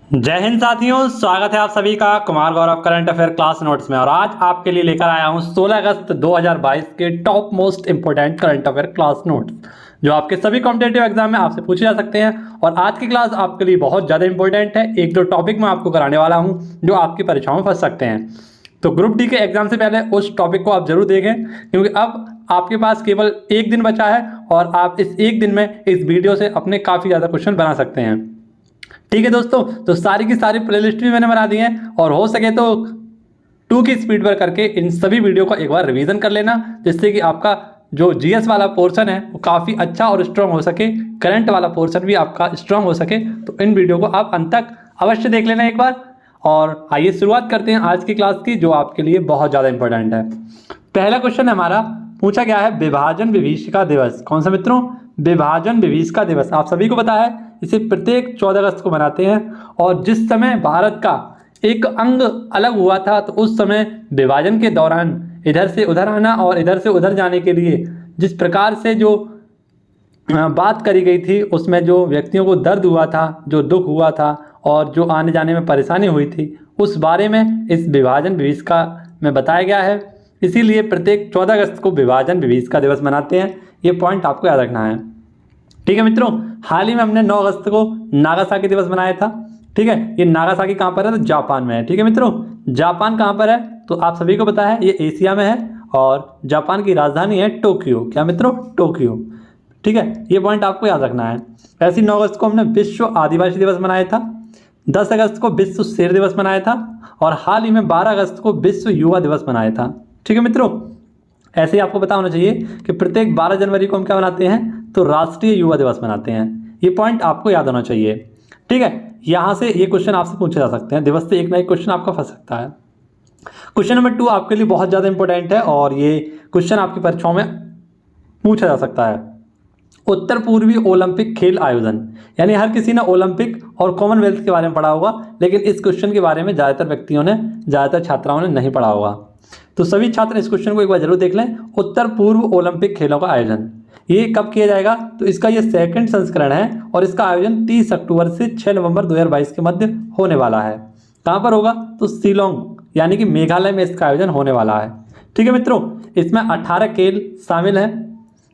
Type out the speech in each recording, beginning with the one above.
जय हिंद साथियों, स्वागत है आप सभी का Kumar Gaurav current affair class notes में। और आज आपके लिए लेकर आया हूं 16 अगस्त 2022 के top most important current affair class notes जो आपके सभी कॉम्पिटेटिव एग्जाम में आपसे पूछे जा सकते हैं। और आज की क्लास आपके लिए बहुत ज़्यादा इंपॉर्टेंट है। एक दो टॉपिक मैं आपको कराने वाला हूँ जो आपकी परीक्षाओं में फंस सकते हैं। तो ग्रुप डी के एग्जाम से पहले उस टॉपिक को आप जरूर देखें, क्योंकि अब आपके पास केवल एक दिन बचा है और आप इस एक दिन में इस वीडियो से अपने काफ़ी ज़्यादा क्वेश्चन बना सकते हैं। ठीक है दोस्तों, तो सारी की सारी प्लेलिस्ट भी मैंने बना दी है और हो सके तो 2 की स्पीड पर करके इन सभी वीडियो का एक बार रिवीजन कर लेना, जिससे कि आपका जो जीएस वाला पोर्शन है वो काफ़ी अच्छा और स्ट्रांग हो सके, करंट वाला पोर्शन भी आपका स्ट्रांग हो सके। तो इन वीडियो को आप अंत तक अवश्य देख लेना एक बार। और आइए शुरुआत करते हैं आज की क्लास की, जो आपके लिए बहुत ज़्यादा इंपॉर्टेंट है। पहला क्वेश्चन हमारा पूछा गया है विभाजन विभीषिका दिवस। कौन सा मित्रों? विभाजन विभीषिका दिवस। आप सभी को पता है इसे प्रत्येक 14 अगस्त को मनाते हैं। और जिस समय भारत का एक अंग अलग हुआ था, तो उस समय विभाजन के दौरान इधर से उधर आना और इधर से उधर जाने के लिए जिस प्रकार से जो बात करी गई थी, उसमें जो व्यक्तियों को दर्द हुआ था, जो दुख हुआ था और जो आने जाने में परेशानी हुई थी, उस बारे में इस विभाजन विभीषिका में बताया गया है। इसीलिए प्रत्येक 14 अगस्त को विभाजन विभीषिका दिवस मनाते हैं। ये पॉइंट आपको याद रखना है। ठीक है मित्रों, हाल ही में हमने 9 अगस्त को नागासाकी दिवस मनाया था। ठीक है, ये नागासाकी कहाँ पर है? तो जापान में है। ठीक है मित्रों, जापान कहाँ पर है? तो आप सभी को पता है ये एशिया में है और जापान की राजधानी है टोक्यो। क्या मित्रों? टोक्यो। ठीक है, ये पॉइंट आपको याद रखना है। ऐसे 9 अगस्त को हमने विश्व आदिवासी दिवस मनाया था, 10 अगस्त को विश्व शेर दिवस मनाया था और हाल ही में 12 अगस्त को विश्व युवा दिवस मनाया था। ठीक है मित्रों, ऐसे ही आपको पता होना चाहिए कि प्रत्येक 12 जनवरी को हम क्या मनाते हैं? तो राष्ट्रीय युवा दिवस मनाते हैं। ये पॉइंट आपको याद होना चाहिए। ठीक है, यहाँ से ये क्वेश्चन आपसे पूछे जा सकते हैं। दिवस से एक ना एक क्वेश्चन आपका फंस सकता है। क्वेश्चन नंबर 2 आपके लिए बहुत ज़्यादा इंपॉर्टेंट है और ये क्वेश्चन आपकी परीक्षाओं में पूछा जा सकता है। उत्तर पूर्वी ओलंपिक खेल आयोजन, यानी हर किसी ने ओलंपिक और कॉमनवेल्थ के बारे में पढ़ा होगा, लेकिन इस क्वेश्चन के बारे में ज़्यादातर व्यक्तियों ने, ज़्यादातर छात्राओं ने नहीं पढ़ा होगा। तो सभी छात्र इस क्वेश्चन को एक बार जरूर देख लें। उत्तर पूर्व ओलंपिक खेलों का आयोजन ये कब किया जाएगा? तो इसका ये सेकंड संस्करण है और इसका आयोजन 30 अक्टूबर से 6 नवंबर 2022 के मध्य होने वाला है। कहाँ पर होगा? तो शिलोंग यानी कि मेघालय में इसका आयोजन होने वाला है। ठीक है मित्रों, इसमें 18 खेल शामिल हैं।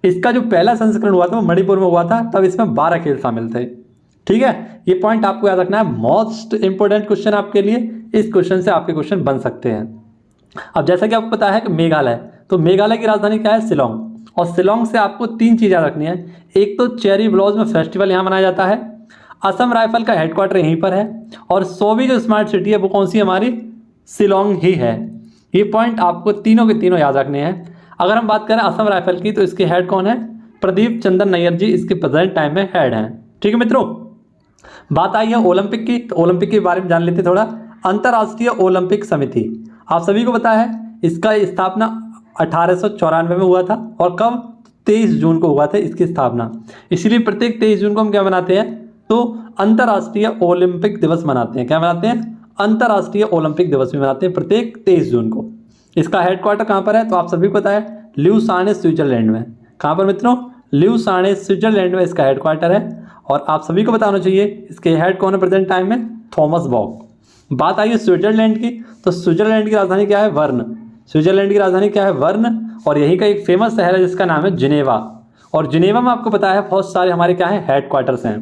इसका जो पहला संस्करण हुआ था वो मणिपुर में हुआ था, तब इसमें 12 खेल शामिल थे। ठीक है, ये पॉइंट आपको याद रखना है। मोस्ट इंपोर्टेंट क्वेश्चन आपके लिए, इस क्वेश्चन से आपके क्वेश्चन बन सकते हैं। अब जैसा कि आपको पता है कि मेघालय, तो मेघालय की राजधानी क्या है? शिलोंग। और शिलोंग से आपको 3 चीज़ याद रखनी है। एक तो चेरी ब्लॉसम फेस्टिवल यहाँ मनाया जाता है, असम राइफल का हेडक्वार्टर यहीं पर है और 100वीं जो स्मार्ट सिटी है वो कौन सी? हमारी शिलोंग ही है। ये पॉइंट आपको तीनों के तीनों याद रखने हैं। अगर हम बात करें असम राइफल की, तो इसके हेड कौन है? प्रदीप चंद्र नैयर जी इसके प्रेजेंट टाइम में हेड हैं। ठीक है मित्रों, बात आई है ओलंपिक की, तो ओलंपिक के बारे में जान लेते थोड़ा। अंतर्राष्ट्रीय ओलंपिक समिति, आप सभी को पता है इसका स्थापना 1894 में हुआ था और कब? 23 जून को हुआ था इसकी स्थापना। इसीलिए प्रत्येक 23 जून को हम क्या मनाते हैं? तो अंतर्राष्ट्रीय ओलंपिक दिवस मनाते हैं। क्या मनाते हैं? अंतर्राष्ट्रीय ओलंपिक दिवस भी मनाते हैं प्रत्येक 23 जून को। इसका हेडक्वार्टर कहाँ पर है? तो आप सभी को पता है ल्यूसाने स्विट्जरलैंड में। कहाँ पर मित्रों? ल्यूसाने स्विट्जरलैंड में इसका हेडक्वार्टर है। और आप सभी को बताना चाहिए इसके हेड कौन है प्रेजेंट टाइम में? थॉमस बॉक। बात आई है स्विट्जरलैंड की, तो स्विट्जरलैंड की राजधानी क्या है? वर्न। स्विट्जरलैंड की राजधानी क्या है? वर्न। और यहीं का एक फेमस शहर है जिसका नाम है जिनेवा। और जिनेवा में आपको पता है बहुत सारे हमारे क्या है? हेडक्वार्टर्स हैं।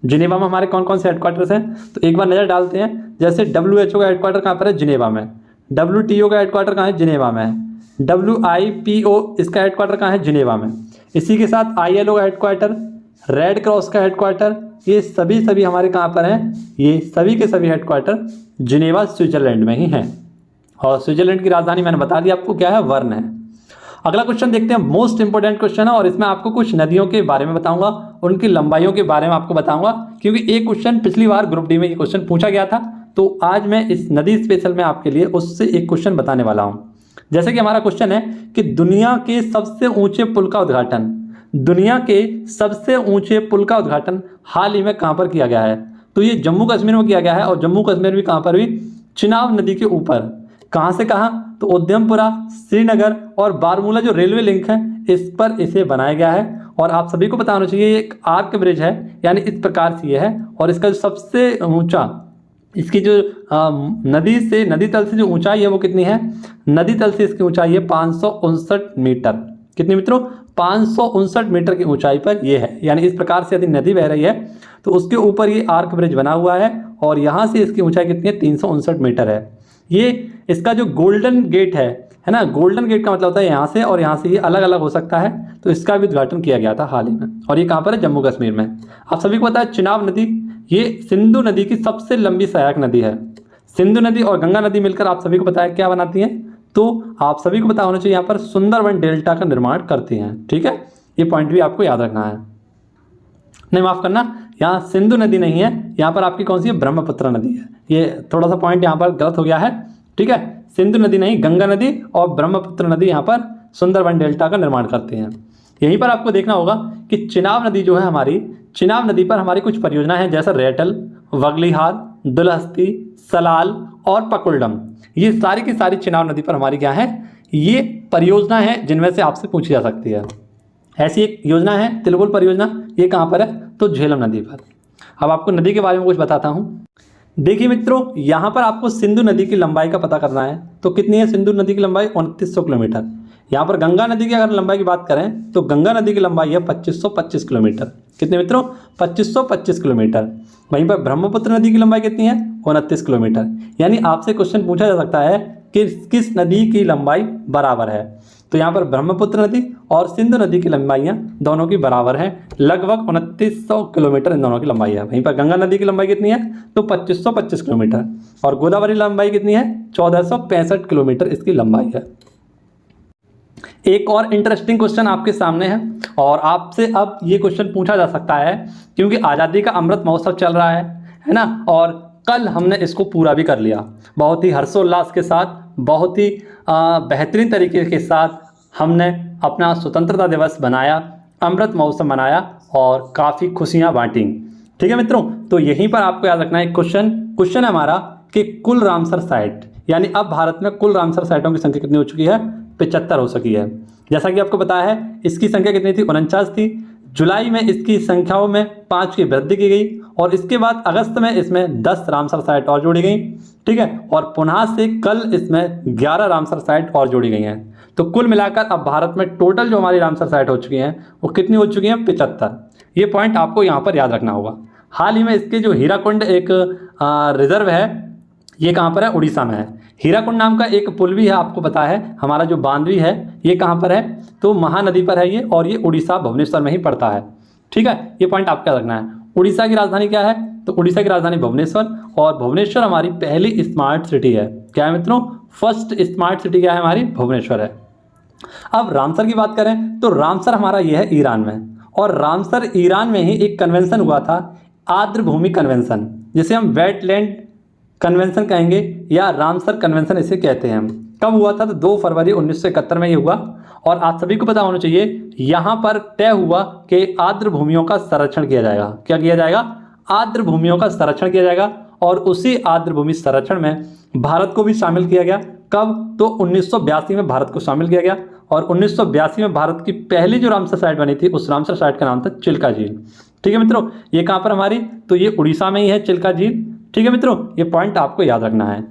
जिनेवा में हमारे कौन कौन से हेडक्वार्टर्स हैं? तो एक बार नज़र डालते हैं। जैसे WHO का हेडक्वार्टर कहाँ पर है? जिनेवा में। WTO का हेडक्वार्टर कहाँ है? जिनेवा में है। WIPO इसका हेडक्वार्टर कहाँ है? जिनेवा में। इसी के साथ ILO का हेडक्वार्टर, रेड क्रॉस का हेडक्वार्टर, ये सभी हमारे कहाँ पर हैं? ये सभी के सभी हेडक्वार्टर जिनेवा स्विट्जरलैंड में ही हैं। और स्विट्जरलैंड की राजधानी मैंने बता दी आपको क्या है? वर्न है। अगला क्वेश्चन देखते हैं, मोस्ट इंपोर्टेंट क्वेश्चन है और इसमें आपको कुछ नदियों के बारे में बताऊंगा, उनकी लंबाइयों के बारे में आपको बताऊंगा, क्योंकि एक क्वेश्चन पिछली बार ग्रुप डी में ये क्वेश्चन पूछा गया था। तो आज मैं इस नदी स्पेशल में आपके लिए उससे एक क्वेश्चन बताने वाला हूँ। जैसे कि हमारा क्वेश्चन है कि दुनिया के सबसे ऊंचे पुल का उद्घाटन, दुनिया के सबसे ऊंचे पुल का उद्घाटन हाल ही में कहाँ पर किया गया है? तो ये जम्मू कश्मीर में किया गया है। और जम्मू कश्मीर भी कहाँ पर हुई? चिनाब नदी के ऊपर। कहाँ से कहाँ? तो उद्यमपुरा, श्रीनगर और बारमूला जो रेलवे लिंक है इस पर इसे बनाया गया है। और आप सभी को पता होना चाहिए ये एक आर्क ब्रिज है, यानी इस प्रकार से ये है। और इसका जो सबसे ऊंचा इसकी जो नदी तल से जो ऊंचाई है वो कितनी है? नदी तल से इसकी ऊंचाई है 559 मीटर। कितनी मित्रों? 559 मीटर की ऊंचाई पर ये है। यानी इस प्रकार से यदि नदी बह रही है तो उसके ऊपर ये आर्क ब्रिज बना हुआ है और यहाँ से इसकी ऊंचाई कितनी है? 359 मीटर है। ये इसका जो गोल्डन गेट है ना, गोल्डन गेट का मतलब होता है यहाँ से और यहाँ से ये अलग अलग हो सकता है, तो इसका भी उद्घाटन किया गया था हाल ही में। और ये कहाँ पर है? जम्मू कश्मीर में। आप सभी को पता है चिनाब नदी ये सिंधु नदी की सबसे लंबी सहायक नदी है। सिंधु नदी और गंगा नदी मिलकर आप सभी को पता है क्या बनाती हैं? तो आप सभी को पता होना चाहिए यहाँ पर सुंदरवन डेल्टा का निर्माण करती हैं। ठीक है, ये पॉइंट भी आपको याद रखना है। नहीं, माफ करना, यहाँ सिंधु नदी नहीं है, यहाँ पर आपकी कौन सी है? ब्रह्मपुत्र नदी है। ये थोड़ा सा पॉइंट यहाँ पर गलत हो गया है। ठीक है, सिंधु नदी नहीं, गंगा नदी और ब्रह्मपुत्र नदी यहाँ पर सुंदरवन डेल्टा का निर्माण करते हैं। यहीं पर आपको देखना होगा कि चिनाब नदी जो है हमारी, चिनाब नदी पर हमारी कुछ परियोजना है जैसे रेटल, वगलीहार, दुलहस्ती, सलाल और पकुलडम। ये सारी की सारी चिनाब नदी पर हमारी क्या है? ये परियोजना है जिनमें से आपसे पूछी जा सकती है। ऐसी एक योजना है तिलबुल परियोजना, ये कहाँ पर है? तो झेलम नदी पर। अब आपको नदी के बारे में कुछ बताता हूँ। देखिए मित्रों, यहाँ पर आपको सिंधु नदी की लंबाई का पता करना है। तो कितनी है सिंधु नदी की लंबाई? 2900 किलोमीटर। यहाँ पर गंगा नदी की अगर लंबाई की बात करें तो गंगा नदी की लंबाई है 2525 किलोमीटर। कितने मित्रों? 2525 किलोमीटर। वहीं पर ब्रह्मपुत्र नदी की लंबाई कितनी है? 29 किलोमीटर। यानी आपसे क्वेश्चन पूछा जा सकता है कि किस नदी की लंबाई बराबर है। तो यहाँ पर ब्रह्मपुत्र नदी और सिंधु नदी की लंबाइयाँ दोनों की बराबर हैं, लगभग 2900 किलोमीटर इन दोनों की लंबाई है। वहीं पर गंगा नदी की लंबाई कितनी है? तो 2525 किलोमीटर। और गोदावरी लंबाई कितनी है? 1465 किलोमीटर इसकी लंबाई है। एक और इंटरेस्टिंग क्वेश्चन आपके सामने है और आपसे अब ये क्वेश्चन पूछा जा सकता है क्योंकि आज़ादी का अमृत महोत्सव चल रहा है ना, और कल हमने इसको पूरा भी कर लिया बहुत ही हर्षोल्लास के साथ, बहुत ही बेहतरीन तरीके के साथ हमने अपना स्वतंत्रता दिवस बनाया, अमृत महोत्सव मनाया और काफ़ी खुशियाँ बांटी। ठीक है मित्रों, तो यहीं पर आपको याद रखना है क्वेश्चन है हमारा कि कुल रामसर साइट, यानी अब भारत में कुल रामसर साइटों की संख्या कितनी हो चुकी है? 75 हो सकी है। जैसा कि आपको पता है इसकी संख्या कितनी थी? 49 थी। जुलाई में इसकी संख्याओं में 5 की वृद्धि की गई और इसके बाद अगस्त में इसमें 10 रामसर साइट और जोड़ी गई। ठीक है, और पुनः से कल इसमें 11 रामसर साइट और जोड़ी गई हैं। तो कुल मिलाकर अब भारत में टोटल जो हमारी रामसर साइट हो चुकी हैं वो कितनी हो चुकी हैं? 75। ये पॉइंट आपको यहाँ पर याद रखना होगा। हाल ही में इसके जो हीराकुंड एक रिजर्व है, ये कहाँ पर है? उड़ीसा में है। हीराकुंड नाम का एक पुल भी है, आपको पता है। हमारा जो बांधवी है ये कहाँ पर है? तो महानदी पर है ये, और ये उड़ीसा भुवनेश्वर में ही पड़ता है। ठीक है, ये पॉइंट आपको याद रखना है। उड़ीसा की राजधानी क्या है? तो उड़ीसा की राजधानी भुवनेश्वर, और भुवनेश्वर हमारी पहली स्मार्ट सिटी है। क्या है मित्रों? फर्स्ट स्मार्ट सिटी क्या है हमारी? भुवनेश्वर है। अब रामसर की बात करें तो रामसर हमारा ये है ईरान में, और रामसर ईरान में ही एक कन्वेंशन हुआ था, आर्द्र भूमि कन्वेंशन, जिसे हम वेटलैंड कन्वेंशन कहेंगे या रामसर कन्वेंशन इसे कहते हैं। कब हुआ था? तो 2 फरवरी 1971 में ये हुआ। और आप सभी को पता होना चाहिए यहाँ पर तय हुआ कि आर्द्र भूमियों का संरक्षण किया जाएगा। क्या किया जाएगा? आर्द्र भूमियों का संरक्षण किया जाएगा, और उसी आर्द्र भूमि संरक्षण में भारत को भी शामिल किया गया। कब? तो 1982 में भारत को शामिल किया गया, और 1982 में भारत की पहली जो रामसर साइट बनी थी उस रामसर साइट का नाम था चिल्का झील। ठीक है मित्रों, ये कहाँ पर हमारी? तो ये उड़ीसा में ही है चिल्का झील। ठीक है मित्रों, ये पॉइंट आपको याद रखना है।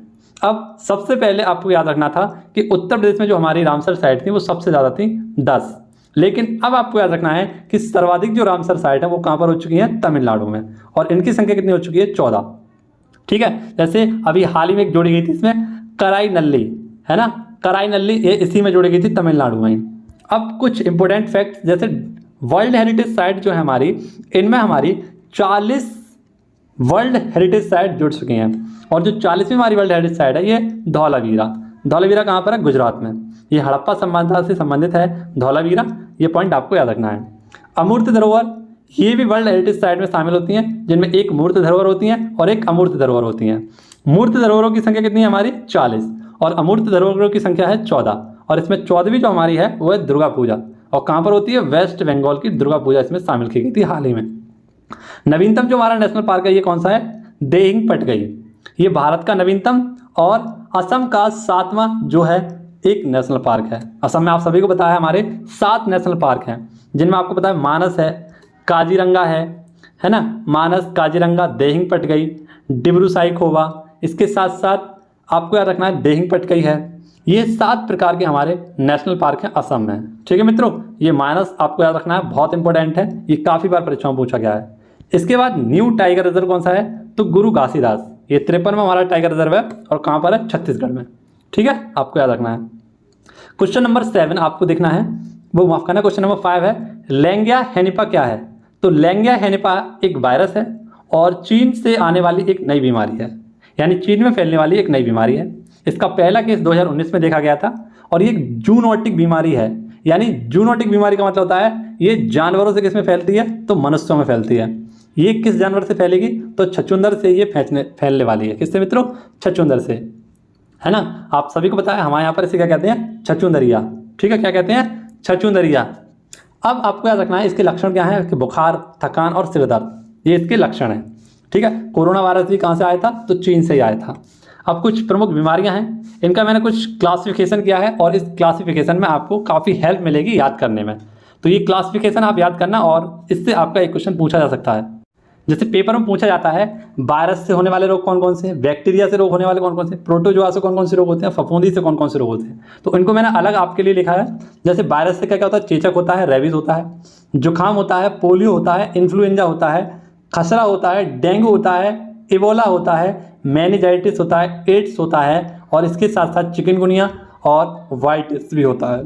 अब सबसे पहले आपको याद रखना था कि उत्तर प्रदेश में जो हमारी रामसर साइट थी वो सबसे ज़्यादा थी 10, लेकिन अब आपको याद रखना है कि सर्वाधिक जो रामसर साइट है वो कहाँ पर हो चुकी है? तमिलनाडु में, और इनकी संख्या कितनी हो चुकी है? 14। ठीक है, जैसे अभी हाल ही में एक जोड़ी गई थी इसमें कराई नल्ली, है ना, कराई नल्ली, ये इसी में जोड़ी गई थी तमिलनाडु में। अब कुछ इंपॉर्टेंट फैक्ट्स, जैसे वर्ल्ड हेरिटेज साइट जो है हमारी, इनमें हमारी 40 वर्ल्ड हेरिटेज साइट जुड़ चुकी हैं, और जो 40वीं हमारी वर्ल्ड हेरिटेज साइट है ये धौलावीरा। धौलावीरा कहाँ पर है? गुजरात में। ये हड़प्पा सभ्यता से संबंधित है धौलावीरा, ये पॉइंट आपको याद रखना है। अमूर्त धरोहर, ये भी वर्ल्ड हेरिटेज साइट में शामिल होती हैं, जिनमें एक मूर्त धरोहर होती है और एक अमूर्त धरोहर होती है। मूर्त धरोहरों की संख्या कितनी है हमारी? 40, और अमूर्त धरोहरों की संख्या है 14, और इसमें 14वीं जो हमारी है वो है दुर्गा पूजा, और कहाँ पर होती है? वेस्ट बंगाल की दुर्गा पूजा इसमें शामिल की गई थी हाल ही में। नवीनतम जो हमारा नेशनल पार्क है ये कौन सा है? देहिंग पटगई, ये भारत का नवीनतम और असम का 7वां जो है एक नेशनल पार्क है। असम में आप सभी को पता है हमारे 7 नेशनल पार्क हैं, जिनमें आपको पता है मानस है, काजीरंगा है है ना, मानस, काजीरंगा, देहिंग पटकई, डिब्रू साइखोवा, इसके साथ साथ आपको याद रखना है देहिंग पटकई है। ये 7 प्रकार के हमारे नेशनल पार्क हैं असम में। ठीक है मित्रों, ये मानस आपको याद रखना है, बहुत इंपॉर्टेंट है, ये काफ़ी बार परीक्षाओं में पूछा गया है। इसके बाद न्यू टाइगर रिजर्व कौन सा है, तो गुरु घासीदास, ये 53 में हमारा टाइगर रिजर्व है और कहाँ पर है, छत्तीसगढ़ में। ठीक है, आपको याद रखना है। क्वेश्चन नंबर 7 आपको देखना है, वो माफ करना, क्वेश्चन नंबर 5 है, लेंगिया हेनिपा क्या है, तो लेंगिया हेनिपा एक वायरस है और चीन से आने वाली एक नई बीमारी है, यानी चीन में फैलने वाली एक नई बीमारी है। इसका पहला केस 2019 में देखा गया था और ये एक जूनोटिक बीमारी है, यानी जूनोटिक बीमारी का मतलब होता है ये जानवरों से किस में फैलती है, तो मनुष्यों में फैलती है। ये किस जानवर से फैलेगी, तो छछूंदर से ये फैलने वाली है। किससे मित्रों, छछूंदर से, है ना। आप सभी को पता है हमारे यहाँ पर इसे क्या कहते हैं, छछूंदरिया। ठीक है, क्या कहते हैं, छछूंदरिया। अब आपको याद रखना है इसके लक्षण क्या है, कि बुखार, थकान और सिर दर्द, ये इसके लक्षण हैं। ठीक है, कोरोना वायरस भी कहाँ से आया था, तो चीन से ही आया था। अब कुछ प्रमुख बीमारियां हैं, इनका मैंने कुछ क्लासिफिकेशन किया है और इस क्लासिफिकेशन में आपको काफ़ी हेल्प मिलेगी याद करने में। तो ये क्लासिफिकेशन आप याद करना और इससे आपका एक क्वेश्चन पूछा जा सकता है। जैसे पेपर में पूछा जाता है वायरस से होने वाले रोग कौन कौन से हैं, बैक्टीरिया से रोग होने वाले कौन कौन से, प्रोटोजोआ से कौन कौन से रोग होते हैं, फफूंदी से कौन कौन से रोग होते हैं, तो इनको मैंने अलग आपके लिए लिखा है। जैसे वायरस से क्या क्या होता है, चेचक होता है, रेबीज होता है, जुकाम होता है, पोलियो होता है, इन्फ्लुएंजा होता है, खसरा होता है, डेंगू होता है, इबोला होता है, मेनिंजाइटिस होता है, एड्स होता है और इसके साथ साथ चिकनगुनिया और वाइटिस भी होता है।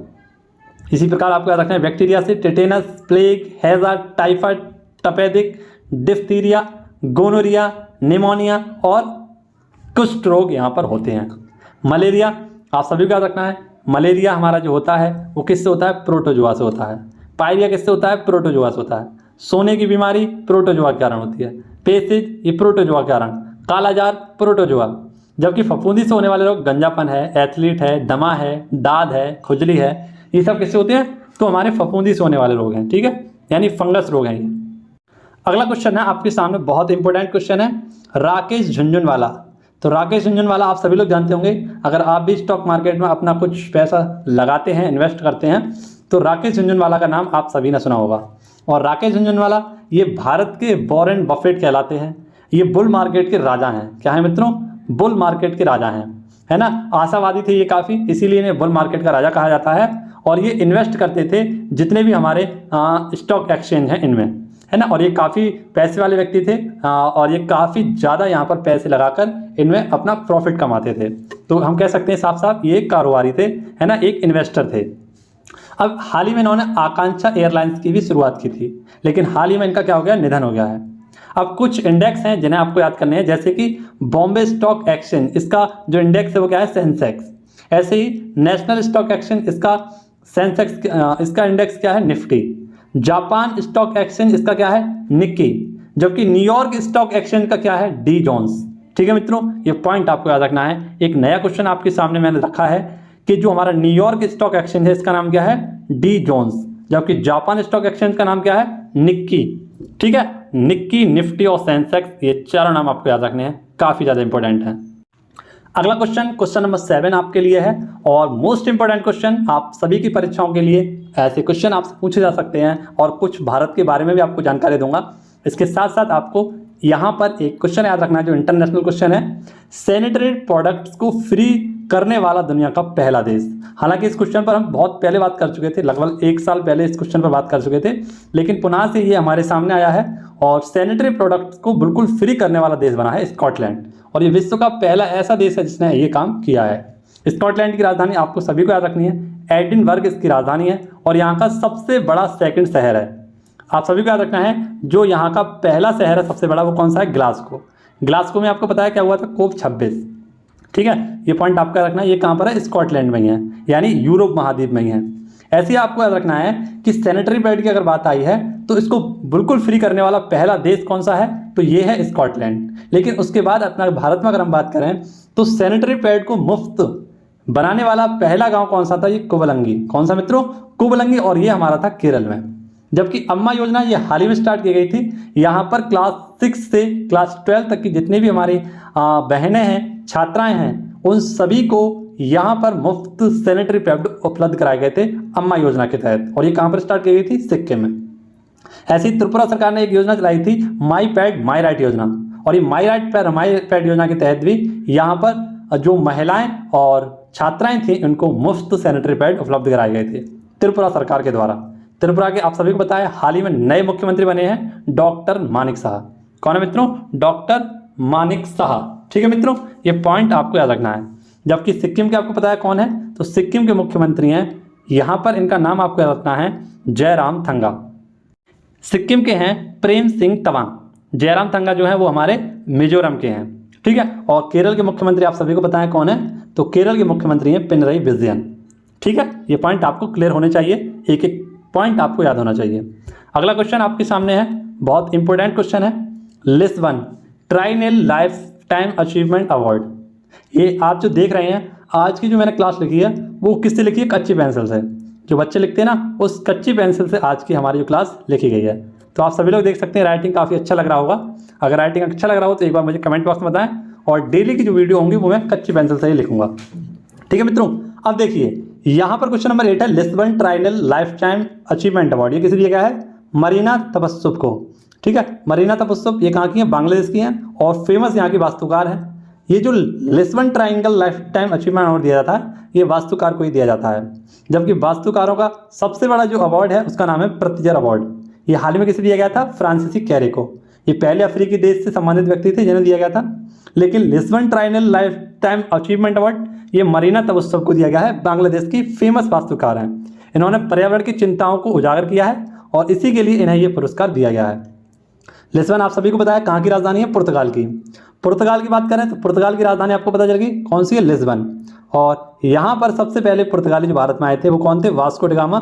इसी प्रकार आपको याद रखना है बैक्टीरिया से टेटेनस, प्लेग, हैजा, टाइफाइड, टपेदिक, डिफ्थीरिया, गोनोरिया, निमोनिया और कुष्ठ रोग यहाँ पर होते हैं। मलेरिया आप सभी को याद रखना है, मलेरिया हमारा जो होता है वो किससे होता है, प्रोटोजोआ से होता है। पायरिया किससे होता है, प्रोटोजोआ से होता है। सोने की बीमारी प्रोटोजोआ के कारण होती है। पेसिज ये प्रोटोजोआ के कारण। कालाजार प्रोटोजोआ। जबकि फफूंदी से होने वाले रोग गंजापन है, एथलीट है, दमा है, दाद है, खुजली है, ये सब किससे होते हैं, तो हमारे फफूंदी से होने वाले रोग हैं। ठीक है, यानी फंगस रोग हैं ये। अगला क्वेश्चन है आपके सामने, बहुत इंपॉर्टेंट क्वेश्चन है, राकेश झुनझुनवाला। तो राकेश झुनझुनवाला आप सभी लोग जानते होंगे, अगर आप भी स्टॉक मार्केट में अपना कुछ पैसा लगाते हैं, इन्वेस्ट करते हैं, तो राकेश झुनझुनवाला का नाम आप सभी ने सुना होगा। और राकेश झुनझुनवाला ये भारत के वॉरेन बफेट कहलाते हैं। ये बुल मार्केट के राजा हैं। क्या है मित्रों, बुल मार्केट के राजा हैं, है ना। आशावादी थे ये काफ़ी, इसीलिए इन्हें बुल मार्केट का राजा कहा जाता है। और ये इन्वेस्ट करते थे जितने भी हमारे स्टॉक एक्सचेंज हैं इनमें, है ना। और ये काफ़ी पैसे वाले व्यक्ति थे और ये काफ़ी ज़्यादा यहाँ पर पैसे लगाकर इनमें अपना प्रॉफिट कमाते थे। तो हम कह सकते हैं साफ साफ ये एक कारोबारी थे, है ना, एक इन्वेस्टर थे। अब हाल ही में इन्होंने आकांक्षा एयरलाइंस की भी शुरुआत की थी, लेकिन हाल ही में इनका क्या हो गया, निधन हो गया है। अब कुछ इंडेक्स हैं जिन्हें आपको याद करने हैं, जैसे कि बॉम्बे स्टॉक एक्सचेंज, इसका जो इंडेक्स है वो क्या है, सेंसेक्स। ऐसे ही नेशनल स्टॉक एक्सचेंज, इसका सेंसेक्स, इसका इंडेक्स क्या है, निफ्टी। जापान स्टॉक एक्सचेंज, इसका क्या है, निक्की। जबकि न्यूयॉर्क स्टॉक एक्सचेंज का क्या है, डी जोन्स। ठीक है मित्रों, ये पॉइंट आपको याद रखना है। एक नया क्वेश्चन आपके सामने मैंने रखा है कि जो हमारा न्यूयॉर्क स्टॉक एक्सचेंज है इसका नाम क्या है, डी जोन्स। जबकि जापान स्टॉक एक्सचेंज का नाम क्या है, निक्की। ठीक है, निक्की, निफ्टी और सेंसेक्स, ये चारों नाम आपको याद रखने हैं, काफ़ी ज़्यादा इंपॉर्टेंट है। अगला क्वेश्चन, क्वेश्चन नंबर 7 आपके लिए है और मोस्ट इंपॉर्टेंट क्वेश्चन आप सभी की परीक्षाओं के लिए। ऐसे क्वेश्चन आपसे पूछे जा सकते हैं और कुछ भारत के बारे में भी आपको जानकारी दूंगा। इसके साथ साथ आपको यहाँ पर एक क्वेश्चन याद रखना है जो इंटरनेशनल क्वेश्चन है, सैनिटरी प्रोडक्ट्स को फ्री करने वाला दुनिया का पहला देश। हालांकि इस क्वेश्चन पर हम बहुत पहले बात कर चुके थे, लगभग 1 साल पहले इस क्वेश्चन पर बात कर चुके थे, लेकिन पुनः से ये हमारे सामने आया है और सैनिटरी प्रोडक्ट्स को बिल्कुल फ्री करने वाला देश बना है स्कॉटलैंड। और ये विश्व का पहला ऐसा देश है जिसने ये काम किया है। स्कॉटलैंड की राजधानी आपको सभी को याद रखनी है, एडिनबर्ग इसकी राजधानी है और यहाँ का सबसे बड़ा सेकंड शहर है। आप सभी को याद रखना है जो यहाँ का पहला शहर है सबसे बड़ा, वो कौन सा है, ग्लासगो। ग्लासगो में आपको पता है क्या हुआ था, COP26। ठीक है, ये पॉइंट आपका रखना है, ये कहाँ पर है, स्कॉटलैंड में ही है, यानी यूरोप महाद्वीप में ही है। ऐसे ही आपको याद रखना है कि सैनिटरी पैड की अगर बात आई है तो इसको बिल्कुल फ्री करने वाला पहला देश कौन सा है, तो ये है स्कॉटलैंड। लेकिन उसके बाद अपना भारत में अगर हम बात करें तो सैनिटरी पैड को मुफ्त बनाने वाला पहला गांव कौन सा था, ये कुबलंगी। कौन सा मित्रों, कुबलंगी, और ये हमारा था केरल में। जबकि अम्मा योजना ये हाल ही में स्टार्ट की गई थी। यहाँ पर क्लास 6 से क्लास 12 तक की जितनी भी हमारी बहनें हैं, छात्राएं हैं, उन सभी को यहाँ पर मुफ्त सैनिटरी पैड उपलब्ध कराए गए थे अम्मा योजना के तहत। और ये कहाँ पर स्टार्ट की गई थी, सिक्किम में। ऐसी त्रिपुरा सरकार ने एक योजना चलाई थी माई पैड माई राइट योजना, और ये माई पैड योजना के तहत भी यहाँ पर जो महिलाएं और छात्राएं थी उनको मुफ्त सैनिटरी पैड उपलब्ध कराए गए थे त्रिपुरा सरकार के द्वारा। त्रिपुरा के आप सभी को बताया हाल ही में नए मुख्यमंत्री बने हैं डॉक्टर मानिक साह। कौन है मित्रों? डॉक्टर मानिक साह। ठीक है मित्रों, ये पॉइंट आपको याद रखना है। जबकि सिक्किम के आपको पता है कौन है, तो सिक्किम के मुख्यमंत्री हैं, यहाँ पर इनका नाम आपको याद रखना है जयराम थंगा। सिक्किम के हैं प्रेम सिंह तवांग। जयराम थंगा जो है वो हमारे मिजोरम के हैं। ठीक है, और केरल के मुख्यमंत्री आप सभी को पता है कौन है, तो केरल के मुख्यमंत्री हैं पिनरई विजयन। ठीक है, ये पॉइंट आपको क्लियर होने चाहिए, एक एक पॉइंट आपको याद होना चाहिए। अगला क्वेश्चन आपके सामने है, बहुत इंपॉर्टेंट क्वेश्चन है। Lisbon triennale life time achievement award, ये आप जो देख रहे हैं आज की जो मैंने क्लास लिखी है वो किससे लिखी है? कच्ची पेंसिल से। जो बच्चे लिखते हैं ना उस कच्ची पेंसिल से आज की हमारी जो क्लास लिखी गई है। तो आप सभी लोग देख सकते हैं राइटिंग काफ़ी अच्छा लग रहा होगा। अगर राइटिंग अच्छा लग रहा हो तो एक बार मुझे कमेंट बॉक्स में बताएं, और डेली की जो वीडियो होंगी वो मैं कच्ची पेंसिल से ही लिखूंगा। ठीक है मित्रों, अब देखिए यहाँ पर क्वेश्चन नंबर 8 है, Lisbon triennale life time achievement award ये किसे दिया गया है? मरीना तबस्सुम को। ठीक है, मरीना तबस्सुम ये कहाँ की है? बांग्लादेश की हैं, और फेमस यहाँ की वास्तुकार है। ये जो Lisbon triangle life time achievement award दिया जाता है ये वास्तुकार को ही दिया जाता है। जबकि वास्तुकारों का सबसे बड़ा जो अवार्ड है उसका नाम है प्रित्जर अवार्ड। ये हाल ही में किसे दिया गया था? फ्रांसीसी कैरे को। ये पहले अफ्रीकी देश से संबंधित व्यक्ति थे जिन्हें दिया गया था। लेकिन Lisbon triennale life time achievement award ये मरीना तबस्सुम को दिया गया है। बांग्लादेश की फेमस वास्तुकार हैं, इन्होंने पर्यावरण की चिंताओं को उजागर किया है और इसी के लिए इन्हें ये पुरस्कार दिया गया है। लिस्बन आप सभी को पता है कहाँ की राजधानी है? पुर्तगाल की। पुर्तगाल की बात करें तो पुर्तगाल की राजधानी आपको पता चलेगी कौन सी है? लिस्बन। और यहाँ पर सबसे पहले पुर्तगाली जो भारत में आए थे वो कौन थे? वास्को डी गामा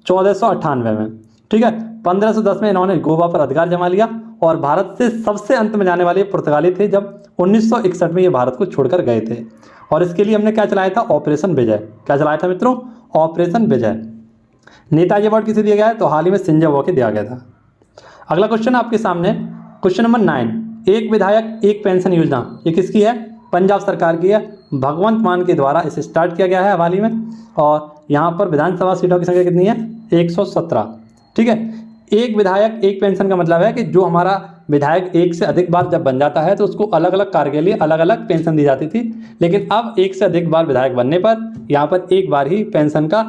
1498 में। ठीक है, 1510 में इन्होंने गोवा पर अधिकार जमा लिया और भारत से सबसे अंत में जाने वाले पुर्तगाली थे जब 1961 में ये भारत को छोड़कर गए थे। और इसके लिए हमने क्या चलाया था? ऑपरेशन विजय। क्या चलाया था मित्रों? ऑपरेशन विजय। नेताजी अवार्ड किसे दिया गया है? तो हाल ही में संजय वॉ को दिया गया था। अगला क्वेश्चन आपके सामने, क्वेश्चन नंबर 9, एक विधायक एक पेंशन योजना ये किसकी है? पंजाब सरकार की है। भगवंत मान के द्वारा इसे स्टार्ट किया गया है हाल ही में, और यहाँ पर विधानसभा सीटों की संख्या कितनी है? 117। ठीक है, एक विधायक एक पेंशन का मतलब है कि जो हमारा विधायक एक से अधिक बार जब बन जाता है तो उसको अलग अलग कार्य के लिए अलग अलग पेंशन दी जाती थी। लेकिन अब एक से अधिक बार विधायक बनने पर यहाँ पर एक बार ही पेंशन का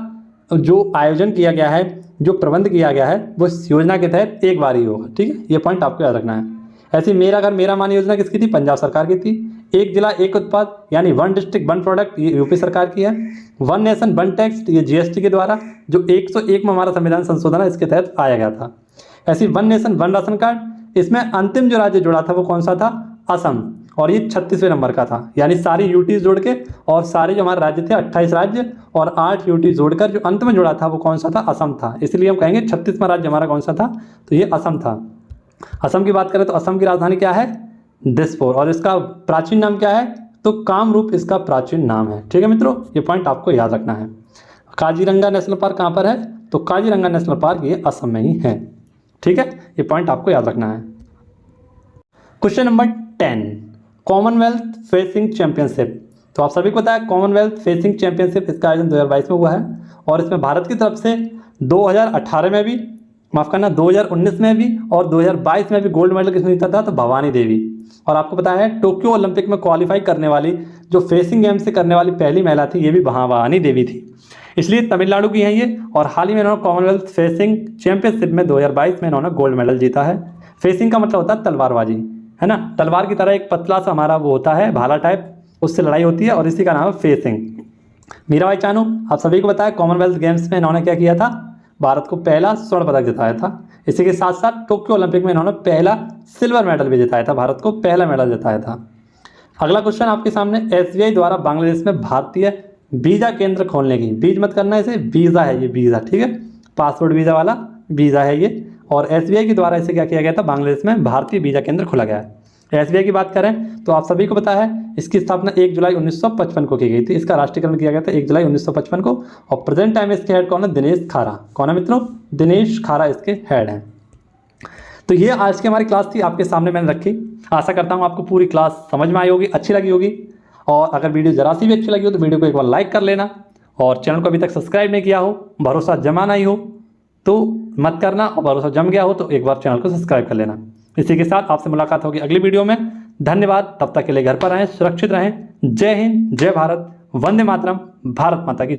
जो आयोजन किया गया है, जो प्रबंध किया गया है वो इस योजना के तहत एक बार ही होगा। ठीक है, ये पॉइंट आपको याद रखना है। ऐसी मेरा घर मेरा मान योजना किसकी थी? पंजाब सरकार की थी। एक जिला एक उत्पाद यानी वन डिस्ट्रिक्ट वन प्रोडक्ट ये यूपी सरकार की है। वन नेशन वन टैक्स ये जीएसटी के द्वारा जो 101 में हमारा संविधान संशोधन है इसके तहत आया गया था। ऐसी one nation one ration card, इसमें अंतिम जो राज्य जुड़ा था वो कौन सा था? असम, और ये 36वें नंबर का था। यानी सारी यूटी जोड़ के और सारे जो हमारे राज्य थे 28 राज्य और 8 यूटी जोड़कर जो अंत में जुड़ा था वो कौन सा था? असम था। इसलिए हम कहेंगे 36वां राज्य हमारा कौन सा था? तो ये असम था। असम की बात करें तो असम की राजधानी क्या है? दिसपुर, और इसका प्राचीन नाम क्या है? तो कामरूप इसका प्राचीन नाम है। ठीक है मित्रों, ये पॉइंट आपको याद रखना है। काजीरंगा नेशनल पार्क कहाँ पर है? तो काजीरंगा नेशनल पार्क ये असम में ही है। ठीक है, ये पॉइंट आपको याद रखना है। Question number 10, Commonwealth facing championship. तो आप सभी को पता है कॉमनवेल्थ फेसिंग चैंपियनशिप इसका आयोजन 2022 में हुआ है, और इसमें भारत की तरफ से 2018 में भी, माफ करना 2019 में भी और 2022 में भी गोल्ड मेडल किसने जीता था? तो भवानी देवी। और आपको पता है टोक्यो ओलंपिक में क्वालिफाई करने वाली जो फेसिंग गेम से करने वाली पहली महिला थी ये भी भवानी देवी थी। इसलिए तमिलनाडु की हैं ये, और हाल ही में इन्होंने कॉमनवेल्थ फेसिंग चैंपियनशिप में 2022 में इन्होंने गोल्ड मेडल जीता है। फेसिंग का मतलब होता है तलवारबाजी, है ना? तलवार की तरह एक पतला सा हमारा वो होता है भाला टाइप, उससे लड़ाई होती है और इसी का नाम है फेसिंग। मीराबाई चानू आप सभी को पता है कॉमनवेल्थ गेम्स में इन्होंने क्या किया था? भारत को पहला स्वर्ण पदक जिताया था। इसी के साथ साथ टोक्यो ओलंपिक में इन्होंने पहला सिल्वर मेडल भी जिताया था, भारत को पहला मेडल जिताया था। अगला क्वेश्चन आपके सामने, एसबीआई द्वारा बांग्लादेश में भारतीय वीजा केंद्र खोलने की, बीज मत करना इसे, वीजा है ये, वीजा। ठीक है, पासपोर्ट वीजा वाला वीजा है ये, और एसबीआई के द्वारा इसे क्या किया गया था? बांग्लादेश में भारतीय वीजा केंद्र खोला गया है। एसबीआई की बात करें तो आप सभी को पता है इसकी स्थापना 1 जुलाई 1955 को की गई थी। इसका राष्ट्रीयकरण किया गया था 1 जुलाई 1955 को, और प्रेजेंट टाइम इसके हेड कौन है? दिनेश खारा। कौन है मित्रों? दिनेश खारा इसके हेड हैं। तो ये आज की हमारी क्लास थी, आपके सामने मैंने रखी। आशा करता हूँ आपको पूरी क्लास समझ में आई होगी, अच्छी लगी होगी। और अगर वीडियो जरा सी भी अच्छी लगी हो तो वीडियो को एक बार लाइक कर लेना, और चैनल को अभी तक सब्सक्राइब नहीं किया हो, भरोसा जमा नहीं हो तो मत करना, और भरोसा जम गया हो तो एक बार चैनल को सब्सक्राइब कर लेना। इसी के साथ आपसे मुलाकात होगी अगली वीडियो में। धन्यवाद, तब तक के लिए घर पर रहें, सुरक्षित रहें। जय हिंद, जय भारत, वंदे मातरम, भारत माता की।